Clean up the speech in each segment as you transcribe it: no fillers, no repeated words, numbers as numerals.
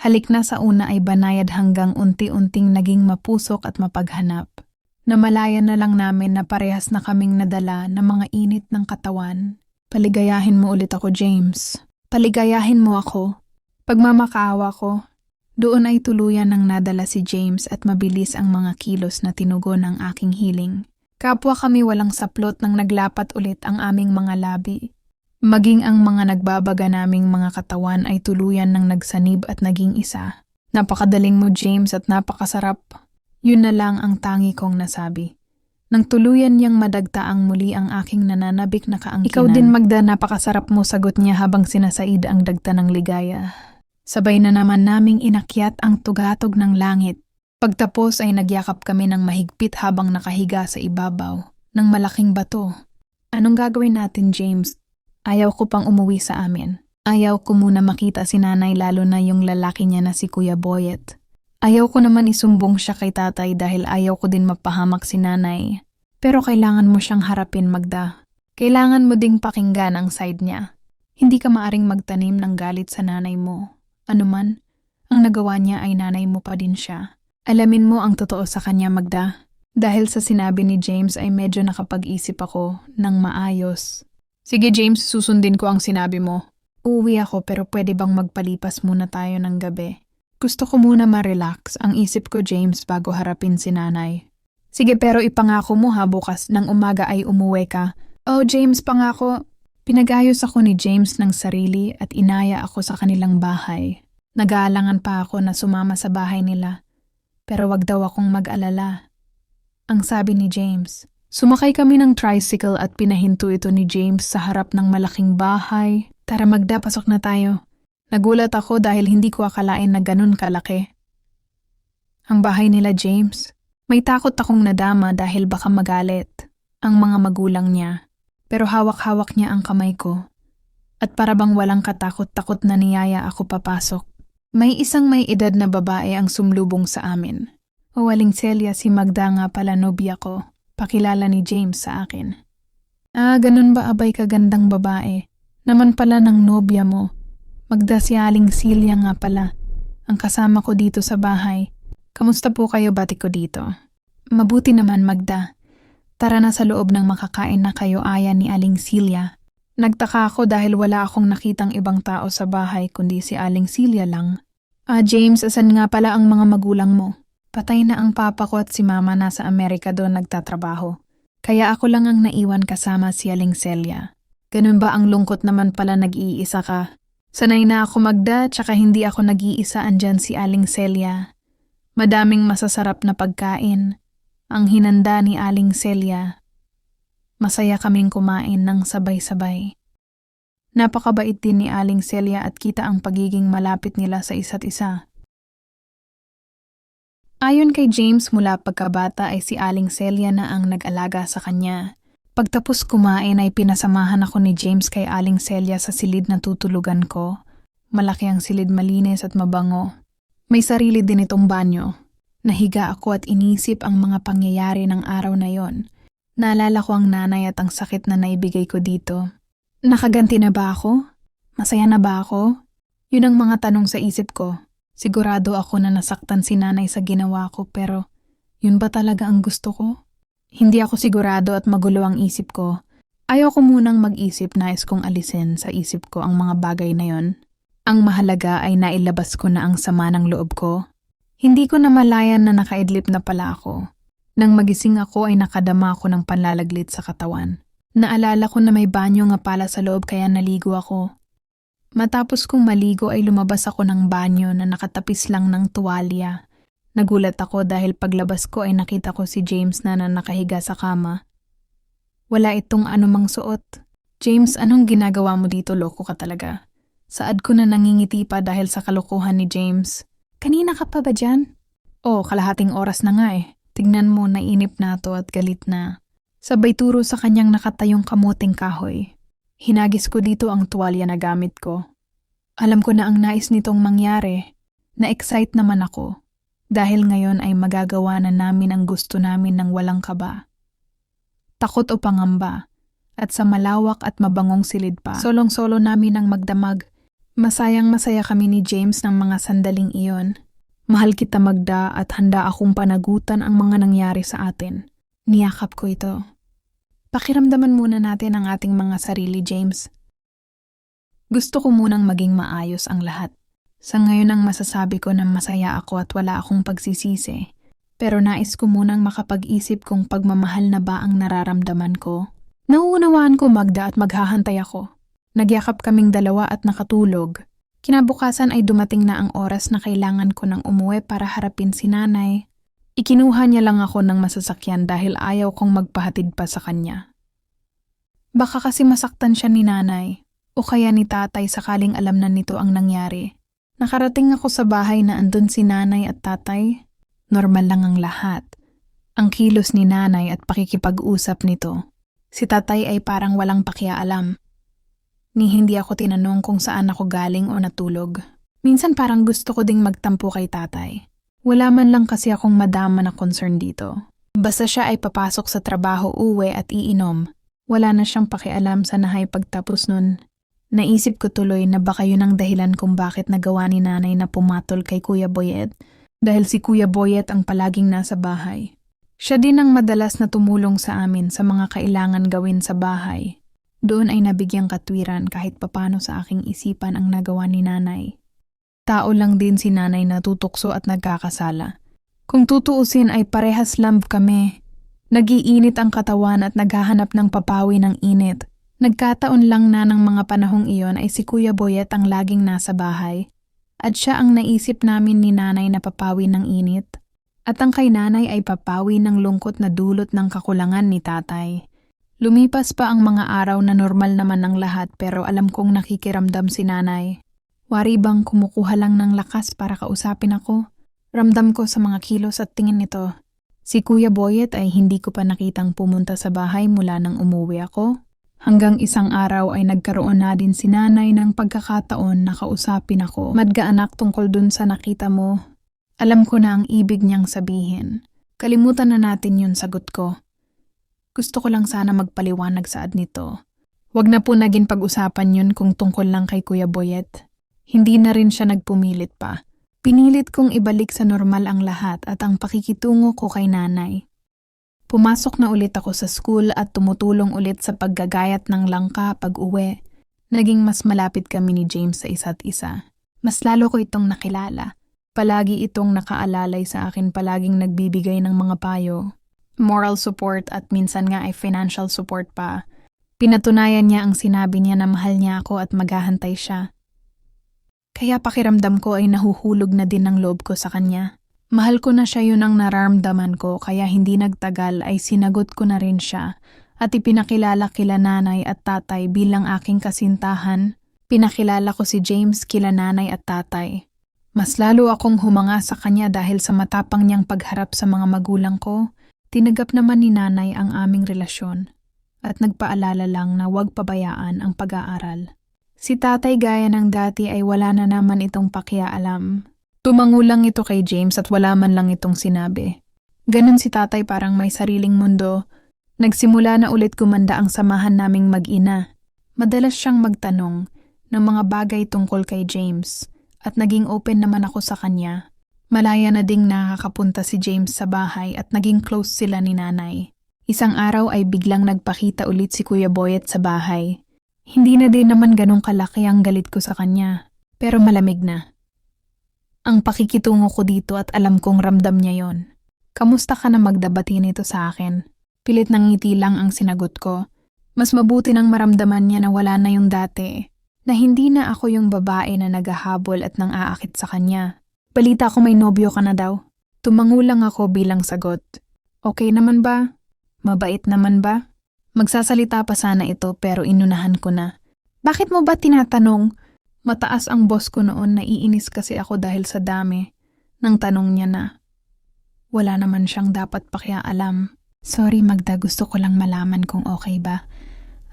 Halik na sa una ay banayad hanggang unti-unting naging mapusok at mapaghanap. Namalayan na lang namin na parehas na kaming nadala ng mga init ng katawan. Paligayahin mo ulit ako, James. Paligayahin mo ako. Pagmamakaawa ko, doon ay tuluyan ng nadala si James at mabilis ang mga kilos na tinugon ng aking hiling. Kapwa kami walang saplot nang naglapat ulit ang aming mga labi. Maging ang mga nagbabaga naming mga katawan ay tuluyan ng nagsanib at naging isa. Napakadaling mo, James, at napakasarap. Yun na lang ang tangi kong nasabi. Nang tuluyan niyang madagtaang muli ang aking nananabik na kaangkinan. Ikaw din, Magda, napakasarap mo, sagot niya habang sinasaid ang dagta ng ligaya. Sabay na naman naming inakyat ang tugatog ng langit. Pagtapos ay nagyakap kami ng mahigpit habang nakahiga sa ibabaw ng malaking bato. Anong gagawin natin, James? Ayaw ko pang umuwi sa amin. Ayaw ko muna makita si nanay, lalo na yung lalaki niya na si Kuya Boyet. Ayaw ko naman isumbong siya kay tatay dahil ayaw ko din mapahamak si nanay. Pero kailangan mo siyang harapin, Magda. Kailangan mo ding pakinggan ang side niya. Hindi ka maaring magtanim ng galit sa nanay mo. Ano man, ang nagawa niya ay nanay mo pa din siya. Alamin mo ang totoo sa kanya, Magda. Dahil sa sinabi ni James ay medyo nakapag-isip ako ng maayos. Sige, James, susundin ko ang sinabi mo. Uuwi ako pero pwede bang magpalipas muna tayo ng gabi? Gusto ko muna ma-relax ang isip ko, James, bago harapin si nanay. Sige, pero ipangako mo ha, bukas ng umaga ay umuwi ka. Oh, James, pangako. Pinag-ayos ako ni James ng sarili at inaya ako sa kanilang bahay. Nag-aalangan pa ako na sumama sa bahay nila. Pero wag daw akong mag-alala. Ang sabi ni James. Sumakay kami ng tricycle at pinahinto ito ni James sa harap ng malaking bahay. Tara, Magda, pasok na tayo. Nagulat ako dahil hindi ko akalain na ganun kalaki. Ang bahay nila, James. May takot akong nadama dahil baka magalit ang mga magulang niya. Pero hawak-hawak niya ang kamay ko. At para bang walang katakot-takot na niyaya ako papasok. May isang may edad na babae ang sumlubong sa amin. O Aling Celia, si Magda nga pala, nobya ko. Pakilala ni James sa akin. Ganun ba, abay, kagandang babae? Naman pala ng nobya mo. Magda, si Aling Celia nga pala. Ang kasama ko dito sa bahay. Kamusta po kayo, bati ko dito? Mabuti naman, Magda. Tara na sa loob ng makakain na kayo, aya ni Aling Celia. Nagtaka ako dahil wala akong nakitang ibang tao sa bahay kundi si Aling Celia lang. James, asan nga pala ang mga magulang mo? Patay na ang papa ko at si mama nasa Amerika doon nagtatrabaho. Kaya ako lang ang naiwan kasama si Aling Celia. Ganun ba ang lungkot naman pala nag-iisa ka? Sanay na ako, Magda, tsaka hindi ako nag-iisa, andyan si Aling Celia. Madaming masasarap na pagkain. Ang hinanda ni Aling Celia. Masaya kaming kumain ng sabay-sabay. Napakabait din ni Aling Celia at kita ang pagiging malapit nila sa isa't isa. Ayon kay James, mula pagkabata ay si Aling Celia na ang nag-alaga sa kanya. Pagtapos kumain ay pinasamahan ako ni James kay Aling Celia sa silid na tutulugan ko. Malaki ang silid, malinis at mabango. May sarili din itong banyo. Nahiga ako at inisip ang mga pangyayari ng araw na yon. Naalala ko ang nanay at ang sakit na naibigay ko dito. Nakaganti na ba ako? Masaya na ba ako? Yun ang mga tanong sa isip ko. Sigurado ako na nasaktan si nanay sa ginawa ko, pero yun ba talaga ang gusto ko? Hindi ako sigurado at magulo ang isip ko. Ayaw ko munang mag-isip, nais kong alisin sa isip ko ang mga bagay na yon. Ang mahalaga ay nailabas ko na ang sama ng loob ko. Hindi ko namalayan na nakaidlip na pala ako. Nang magising ako ay nakadama ako ng panlalaglit sa katawan. Naalala ko na may banyo nga pala sa loob kaya naligo ako. Matapos kong maligo ay lumabas ako ng banyo na nakatapis lang ng tuwalya. Nagulat ako dahil paglabas ko ay nakita ko si James na nakahiga sa kama. Wala itong anumang suot. James, anong ginagawa mo dito? Loko ka talaga. Saad ko na nangingiti pa dahil sa kalokohan ni James. Kanina ka pa ba dyan? Kalahating oras na nga eh. Tignan mo, nainip na to at galit na. Sabay turo sa kanyang nakatayong kamuting kahoy. Hinagis ko dito ang tuwalya na gamit ko. Alam ko na ang nais nitong mangyari. Na-excite naman ako. Dahil ngayon ay magagawa na namin ang gusto namin ng walang kaba. Takot o pangamba. At sa malawak at mabangong silid pa. Solong-solo namin ang magdamag. Masayang-masaya kami ni James ng mga sandaling iyon. Mahal kita Magda at handa akong panagutan ang mga nangyari sa atin. Niyakap ko ito. Pakiramdaman muna natin ang ating mga sarili, James. Gusto ko munang maging maayos ang lahat. Sa ngayon ang masasabi ko na masaya ako at wala akong pagsisisi. Pero nais ko munang makapag-isip kung pagmamahal na ba ang nararamdaman ko. Nauunawaan ko Magda at maghahantay ako. Nagyakap kaming dalawa at nakatulog. Kinabukasan ay dumating na ang oras na kailangan ko ng umuwi para harapin si nanay. Ikinuha niya lang ako ng masasakyan dahil ayaw kong magpahatid pa sa kanya. Baka kasi masaktan siya ni nanay o kaya ni tatay sakaling alam na nito ang nangyari. Nakarating ako sa bahay na andun si nanay at tatay. Normal lang ang lahat. Ang kilos ni nanay at pakikipag-usap nito. Si tatay ay parang walang pakiaalam. Ni hindi ako tinanong kung saan ako galing o natulog. Minsan parang gusto ko ding magtampo kay tatay. Wala man lang kasi akong madama na concern dito. Basta siya ay papasok sa trabaho, uwi at iinom. Wala na siyang pakialam sa nahay pagtapos nun. Naisip ko tuloy na baka yun ang dahilan kung bakit nagawa ni nanay na pumatol kay Kuya Boyet. Dahil si Kuya Boyet ang palaging nasa bahay. Siya din ang madalas na tumulong sa amin sa mga kailangan gawin sa bahay. Doon ay nabigyang katwiran kahit papano sa aking isipan ang nagawa ni nanay. Tao lang din si nanay na tutukso at nagkakasala. Kung tutuusin ay parehas lamb kami. Nagiinit ang katawan at naghahanap ng papawi ng init. Nagkataon lang na ng mga panahong iyon ay si Kuya Boyet ang laging nasa bahay. At siya ang naisip namin ni nanay na papawi ng init. At ang kay nanay ay papawi ng lungkot na dulot ng kakulangan ni tatay. Lumipas pa ang mga araw na normal naman ng lahat pero alam kong nakikiramdam si nanay. Wari bang kumukuha lang ng lakas para kausapin ako? Ramdam ko sa mga kilos at tingin nito. Si Kuya Boyet ay hindi ko pa nakitang pumunta sa bahay mula nang umuwi ako. Hanggang isang araw ay nagkaroon na din si nanay ng pagkakataon na kausapin ako. Madga anak tungkol dun sa nakita mo. Alam ko na ang ibig niyang sabihin. Kalimutan na natin yun, sagot ko. Gusto ko lang sana magpaliwanag saad nito. Wag na po naging pag-usapan yun kung tungkol lang kay Kuya Boyet. Hindi na rin siya nagpumilit pa. Pinilit kong ibalik sa normal ang lahat at ang pakikitungo ko kay nanay. Pumasok na ulit ako sa school at tumutulong ulit sa paggagayat ng langka pag-uwi. Naging mas malapit kami ni James sa isa't isa. Mas lalo ko itong nakilala. Palagi itong nakaalalay sa akin, palaging nagbibigay ng mga payo. Moral support at minsan nga ay financial support pa. Pinatunayan niya ang sinabi niya na mahal niya ako at maghahantay siya. Kaya pakiramdam ko ay nahuhulog na din ang loob ko sa kanya. Mahal ko na siya, yun ang nararamdaman ko, kaya hindi nagtagal ay sinagot ko na rin siya at ipinakilala kila nanay at tatay bilang aking kasintahan. Pinakilala ko si James kila nanay at tatay. Mas lalo akong humanga sa kanya dahil sa matapang niyang pagharap sa mga magulang ko. Tinagap naman ni nanay ang aming relasyon at nagpaalala lang na huwag pabayaan ang pag-aaral. Si tatay gaya ng dati ay wala na naman itong pakiaalam. Tumango lang ito kay James at wala man lang itong sinabi. Ganon si tatay, parang may sariling mundo. Nagsimula na ulit gumanda ang samahan naming mag-ina. Madalas siyang magtanong ng mga bagay tungkol kay James at naging open naman ako sa kanya. Malaya na ding nakakapunta si James sa bahay at naging close sila ni nanay. Isang araw ay biglang nagpakita ulit si Kuya Boyet sa bahay. Hindi na din naman ganong kalaki ang galit ko sa kanya, pero malamig na. Ang pakikitungo ko dito at alam kong ramdam niya yon. Kamusta ka na, magdabati nito sa akin? Pilit ng ngiti lang ang sinagot ko. Mas mabuti nang maramdaman niya na wala na yung dati, na hindi na ako yung babae na naghahabol at nang aakit sa kanya. Balita ko may nobyo ka na daw. Tumango lang ako bilang sagot. Okay naman ba? Mabait naman ba? Magsasalita pa sana ito pero inunahan ko na. Bakit mo ba tinatanong? Mataas ang boss ko noon, naiinis kasi ako dahil sa dami. Nang tanong niya na. Wala naman siyang dapat pakialam. Sorry Magda, gusto ko lang malaman kung okay ba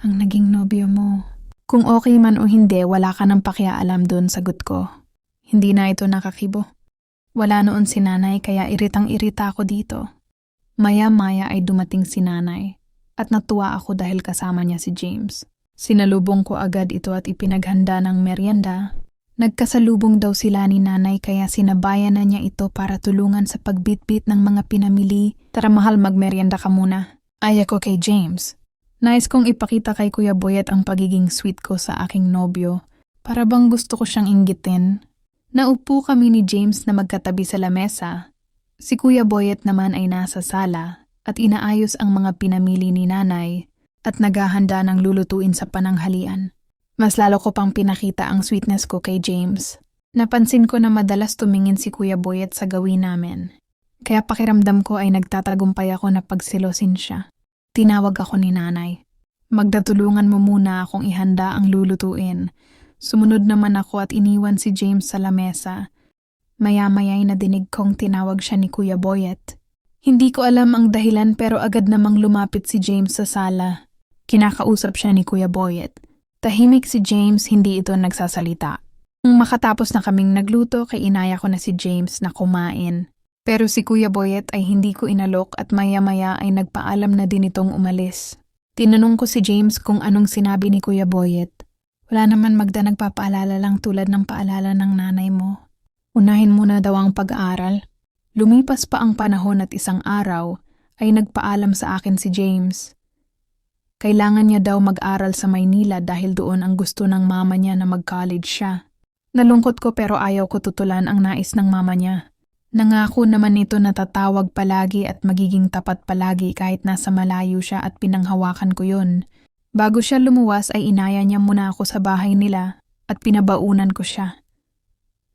ang naging nobyo mo. Kung okay man o hindi, wala ka nang pakialam doon, sagot ko. Hindi na ito nakakibo. Wala noon si nanay kaya iritang-irita ako dito. Maya-maya ay dumating si nanay at natuwa ako dahil kasama niya si James. Sinalubong ko agad ito at ipinaghanda ng merienda. Nagkasalubong daw sila ni nanay kaya sinabayan na niya ito para tulungan sa pagbitbit ng mga pinamili. Tara mahal, magmerienda ka muna. Ay ako kay James. Nais kong ipakita kay Kuya Boyet ang pagiging sweet ko sa aking nobyo. Para bang gusto ko siyang inggitin. Naupo kami ni James na magkatabi sa lamesa. Si Kuya Boyet naman ay nasa sala at inaayos ang mga pinamili ni nanay at naghahanda ng lulutuin sa pananghalian. Mas lalo ko pang pinakita ang sweetness ko kay James. Napansin ko na madalas tumingin si Kuya Boyet sa gawin namin. Kaya pakiramdam ko ay nagtatagumpay ako na pagsilosin siya. Tinawag ako ni nanay. Magdatulungan mo muna akong ihanda ang lulutuin. Sumunod naman ako at iniwan si James sa lamesa. Maya-maya'y nadinig kong tinawag siya ni Kuya Boyet. Hindi ko alam ang dahilan pero agad namang lumapit si James sa sala. Kinakausap siya ni Kuya Boyet. Tahimik si James, hindi ito nagsasalita. Nung makatapos na kaming nagluto, kay inaya ko na si James na kumain. Pero si Kuya Boyet ay hindi ko inalok at maya-maya ay nagpaalam na din itong umalis. Tinanong ko si James kung anong sinabi ni Kuya Boyet. Wala naman Magda, nagpapaalala lang tulad ng paalala ng nanay mo. Unahin mo na daw ang pag-aaral. Lumipas pa ang panahon at isang araw ay nagpaalam sa akin si James. Kailangan niya daw mag-aral sa Maynila dahil doon ang gusto ng mama niya na mag-college siya. Nalungkot ko pero ayaw ko tutulan ang nais ng mama niya. Nangako naman nito na tatawag palagi at magiging tapat palagi kahit nasa malayo siya at pinanghawakan ko yun. Bago siya lumuwas ay inaya niya muna ako sa bahay nila at pinabaunan ko siya.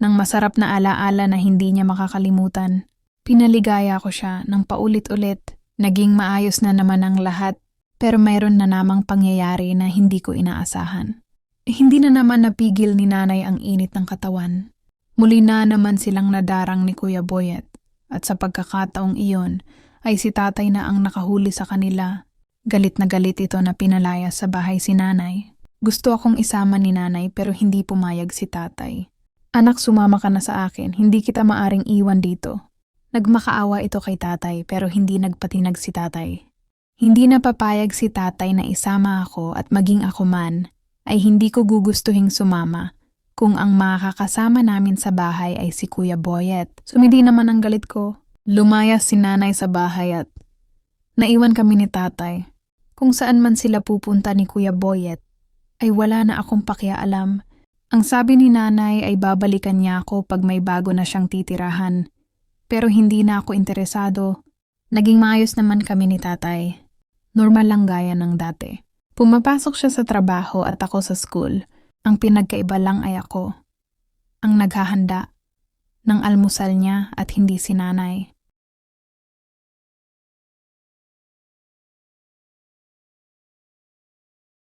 Nang masarap na alaala na hindi niya makakalimutan, pinaligaya ko siya ng paulit-ulit. Naging maayos na naman ang lahat. Pero mayroon na namang pangyayari na hindi ko inaasahan. Hindi na naman napigil ni nanay ang init ng katawan. Muli na naman silang nadarang ni Kuya Boyet. At sa pagkakataong iyon ay si tatay na ang nakahuli sa kanila. Galit na galit ito na pinalaya sa bahay si nanay. Gusto akong isama ni nanay pero hindi pumayag si tatay. Anak, sumama ka na sa akin, hindi kita maaring iwan dito. Nagmakaawa ito kay tatay pero hindi nagpatinag si tatay. Hindi na papayag si tatay na isama ako at maging ako man ay hindi ko gugustuhing sumama kung ang makakasama namin sa bahay ay si Kuya Boyet. Sumindi naman ang galit ko. Lumayas si nanay sa bahay at naiwan kami ni tatay. Kung saan man sila pupunta ni Kuya Boyet ay wala na akong pakialam. Ang sabi ni nanay ay babalikan niya ako pag may bago na siyang titirahan. Pero hindi na ako interesado. Naging maayos naman kami ni tatay. Normal lang gaya ng dati. Pumapasok siya sa trabaho at ako sa school. Ang pinagkaiba lang ay ako. Ang naghahanda ng almusal niya at hindi si nanay.